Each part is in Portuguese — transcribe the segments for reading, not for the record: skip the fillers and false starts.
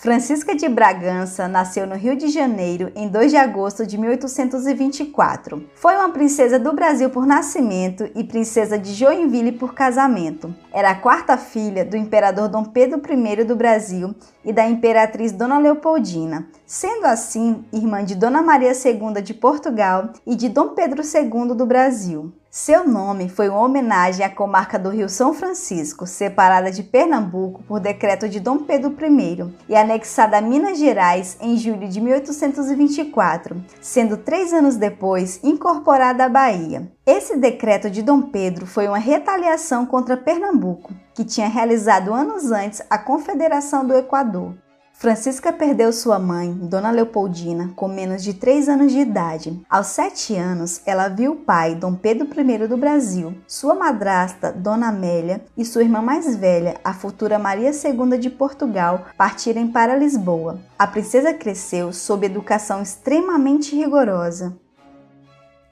Francisca de Bragança nasceu no Rio de Janeiro em 2 de agosto de 1824. Foi uma princesa do Brasil por nascimento e princesa de Joinville por casamento. Era a 4ª filha do imperador Dom Pedro I do Brasil e da imperatriz Dona Leopoldina, sendo assim irmã de Dona Maria II de Portugal e de Dom Pedro II do Brasil. Seu nome foi uma homenagem à comarca do Rio São Francisco, separada de Pernambuco por decreto de Dom Pedro I e anexada a Minas Gerais em julho de 1824, sendo 3 anos depois incorporada à Bahia. Esse decreto de Dom Pedro foi uma retaliação contra Pernambuco, que tinha realizado anos antes a Confederação do Equador. Francisca perdeu sua mãe, Dona Leopoldina, com menos de 3 anos de idade. Aos 7 anos, ela viu o pai, Dom Pedro I do Brasil, sua madrasta, Dona Amélia, e sua irmã mais velha, a futura Maria II de Portugal, partirem para Lisboa. A princesa cresceu sob educação extremamente rigorosa.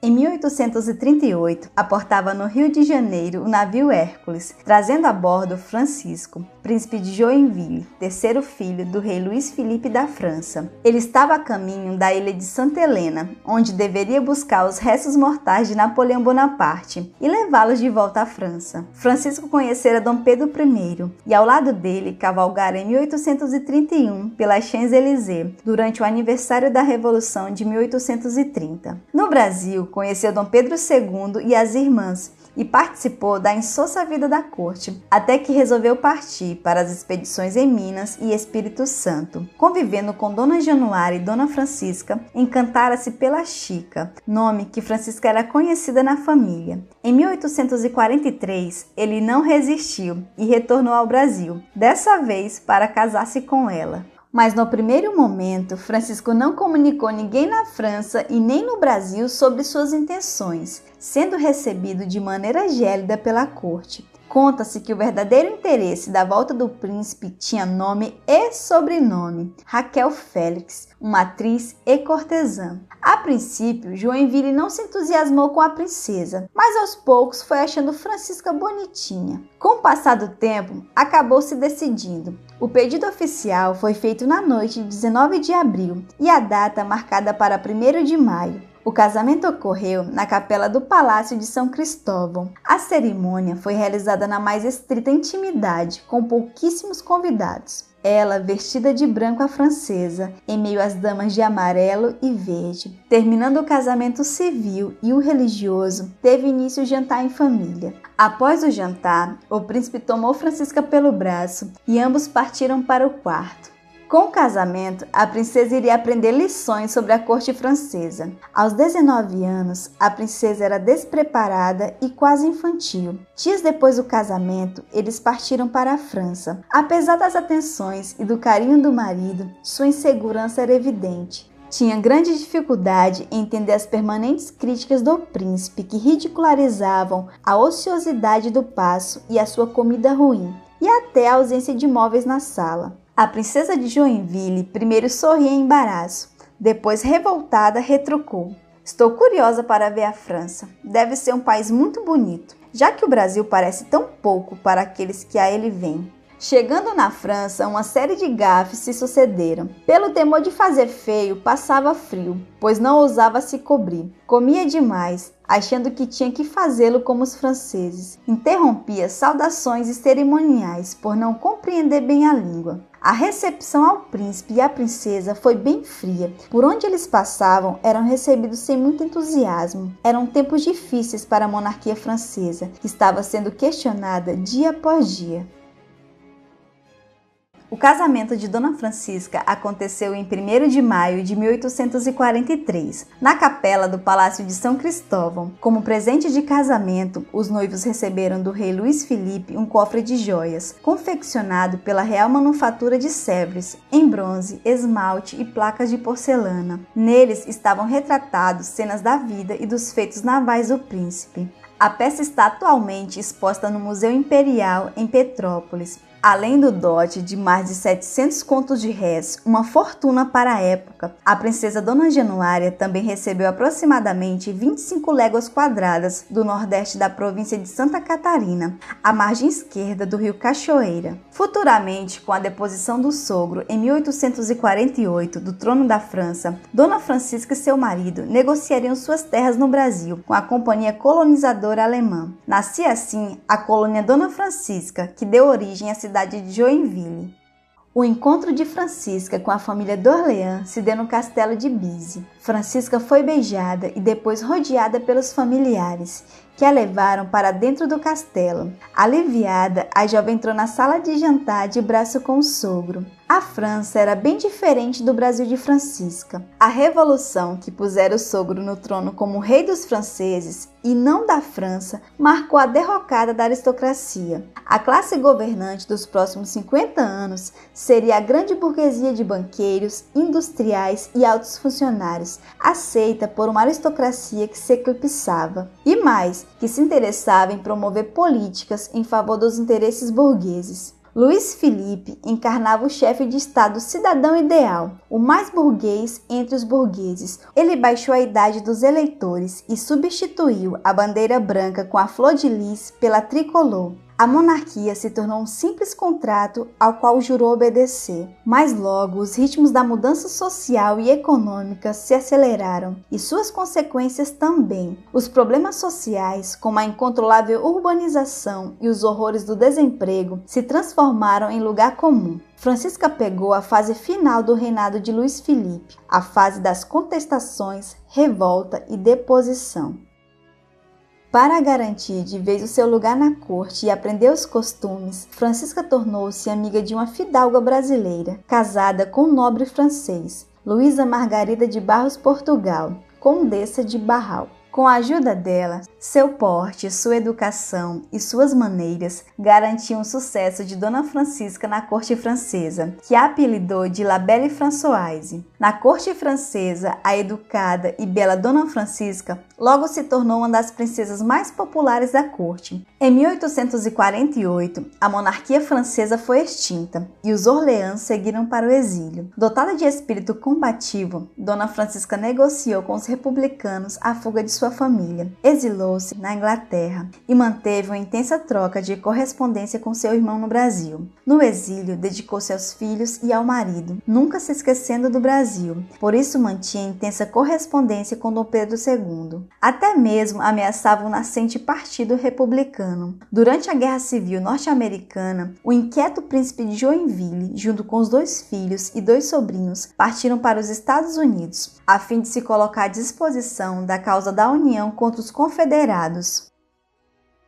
Em 1838, aportava no Rio de Janeiro o navio Hércules, trazendo a bordo Francisco, príncipe de Joinville, 3º filho do rei Luís Filipe da França. Ele estava a caminho da ilha de Santa Helena, onde deveria buscar os restos mortais de Napoleão Bonaparte e levá-los de volta à França. Francisco conhecera Dom Pedro I e ao lado dele cavalgara em 1831 pela Champs-Élysées, durante o aniversário da Revolução de 1830. No Brasil, conheceu Dom Pedro II e as irmãs e participou da insossa vida da corte, até que resolveu partir para as expedições em Minas e Espírito Santo. Convivendo com Dona Januária e Dona Francisca, encantara-se pela Chica, nome que Francisca era conhecida na família. Em 1843, ele não resistiu e retornou ao Brasil, dessa vez para casar-se com ela. Mas no primeiro momento, Francisco não comunicou ninguém na França e nem no Brasil sobre suas intenções, sendo recebido de maneira gélida pela corte. Conta-se que o verdadeiro interesse da volta do príncipe tinha nome e sobrenome: Raquel Félix, uma atriz e cortesã. A princípio, Joinville não se entusiasmou com a princesa, mas aos poucos foi achando Francisca bonitinha. Com o passar do tempo, acabou se decidindo. O pedido oficial foi feito na noite de 19 de abril e a data marcada para 1º de maio. O casamento ocorreu na capela do Palácio de São Cristóvão. A cerimônia foi realizada na mais estrita intimidade, com pouquíssimos convidados. Ela vestida de branco à francesa, em meio às damas de amarelo e verde. Terminando o casamento civil e o religioso, teve início o jantar em família. Após o jantar, o príncipe tomou Francisca pelo braço e ambos partiram para o quarto. Com o casamento, a princesa iria aprender lições sobre a corte francesa. Aos 19 anos, a princesa era despreparada e quase infantil. Dias depois do casamento, eles partiram para a França. Apesar das atenções e do carinho do marido, sua insegurança era evidente. Tinha grande dificuldade em entender as permanentes críticas do príncipe, que ridicularizavam a ociosidade do paço e a sua comida ruim, e até a ausência de móveis na sala. A princesa de Joinville primeiro sorria em embaraço, depois revoltada retrucou: "Estou curiosa para ver a França. Deve ser um país muito bonito, já que o Brasil parece tão pouco para aqueles que a ele vêm." Chegando na França, uma série de gafes se sucederam. Pelo temor de fazer feio, passava frio, pois não ousava se cobrir. Comia demais, achando que tinha que fazê-lo como os franceses. Interrompia saudações e cerimoniais por não compreender bem a língua. A recepção ao príncipe e à princesa foi bem fria. Por onde eles passavam, eram recebidos sem muito entusiasmo. Eram tempos difíceis para a monarquia francesa, que estava sendo questionada dia após dia. O casamento de Dona Francisca aconteceu em 1º de maio de 1843, na capela do Palácio de São Cristóvão. Como presente de casamento, os noivos receberam do rei Luís Filipe um cofre de joias, confeccionado pela Real Manufatura de Sèvres, em bronze, esmalte e placas de porcelana. Neles estavam retratados cenas da vida e dos feitos navais do príncipe. A peça está atualmente exposta no Museu Imperial, em Petrópolis. Além do dote de mais de 700 contos de réis, uma fortuna para a época, a princesa Dona Januária também recebeu aproximadamente 25 léguas quadradas do nordeste da província de Santa Catarina, à margem esquerda do rio Cachoeira. Futuramente, com a deposição do sogro em 1848 do trono da França, Dona Francisca e seu marido negociariam suas terras no Brasil com a Companhia Colonizadora Alemã. Nascia assim a colônia Dona Francisca, que deu origem à cidade de Joinville. O encontro de Francisca com a família d'Orléans se deu no castelo de Bise. Francisca foi beijada e depois rodeada pelos familiares, que a levaram para dentro do castelo. Aliviada, a jovem entrou na sala de jantar de braço com o sogro. A França era bem diferente do Brasil de Francisca. A revolução que pusera o sogro no trono como rei dos franceses e não da França marcou a derrocada da aristocracia. A classe governante dos próximos 50 anos seria a grande burguesia de banqueiros, industriais e altos funcionários, aceita por uma aristocracia que se eclipsava. E mais, que se interessava em promover políticas em favor dos interesses burgueses. Luís Filipe encarnava o chefe de Estado cidadão ideal, o mais burguês entre os burgueses. Ele baixou a idade dos eleitores e substituiu a bandeira branca com a flor de lis pela tricolor. A monarquia se tornou um simples contrato ao qual jurou obedecer. Mas logo os ritmos da mudança social e econômica se aceleraram, e suas consequências também. Os problemas sociais, como a incontrolável urbanização e os horrores do desemprego, se transformaram em lugar comum. Francisca pegou a fase final do reinado de Luís Filipe, a fase das contestações, revolta e deposição. Para garantir de vez o seu lugar na corte e aprender os costumes, Francisca tornou-se amiga de uma fidalga brasileira, casada com um nobre francês, Luísa Margarida de Barros Portugal, condessa de Barral. Com a ajuda dela, seu porte, sua educação e suas maneiras garantiam o sucesso de Dona Francisca na corte francesa, que a apelidou de La Belle Françoise. Na corte francesa, a educada e bela Dona Francisca logo se tornou uma das princesas mais populares da corte. Em 1848, a monarquia francesa foi extinta e os Orleans seguiram para o exílio. Dotada de espírito combativo, Dona Francisca negociou com os republicanos a fuga de sua família. Exilou-se na Inglaterra e manteve uma intensa troca de correspondência com seu irmão no Brasil. No exílio, dedicou-se aos filhos e ao marido, nunca se esquecendo do Brasil. Por isso mantinha intensa correspondência com Dom Pedro II. Até mesmo ameaçava o nascente Partido Republicano. Durante a Guerra Civil Norte-Americana, o inquieto príncipe de Joinville, junto com os 2 filhos e 2 sobrinhos, partiram para os Estados Unidos, a fim de se colocar à disposição da causa da União contra os Confederados.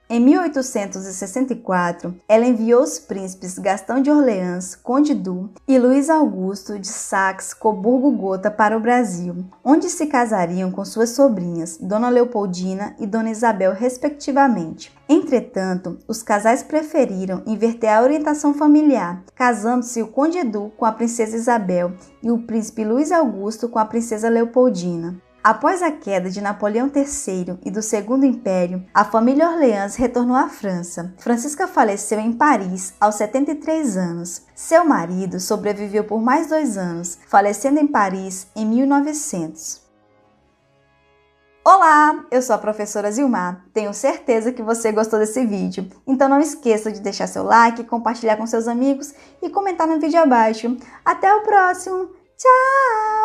Em 1864, ela enviou os príncipes Gastão de Orleans, Conde Du, e Luís Augusto de Saxe-Coburgo-Gotha para o Brasil, onde se casariam com suas sobrinhas, Dona Leopoldina e Dona Isabel, respectivamente. Entretanto, os casais preferiram inverter a orientação familiar, casando-se o Conde Du com a princesa Isabel e o príncipe Luís Augusto com a princesa Leopoldina. Após a queda de Napoleão III e do Segundo Império, a família Orleans retornou à França. Francisca faleceu em Paris aos 73 anos. Seu marido sobreviveu por mais 2 anos, falecendo em Paris em 1900. Olá, eu sou a professora Zilmar. Tenho certeza que você gostou desse vídeo. Então não esqueça de deixar seu like, compartilhar com seus amigos e comentar no vídeo abaixo. Até o próximo. Tchau!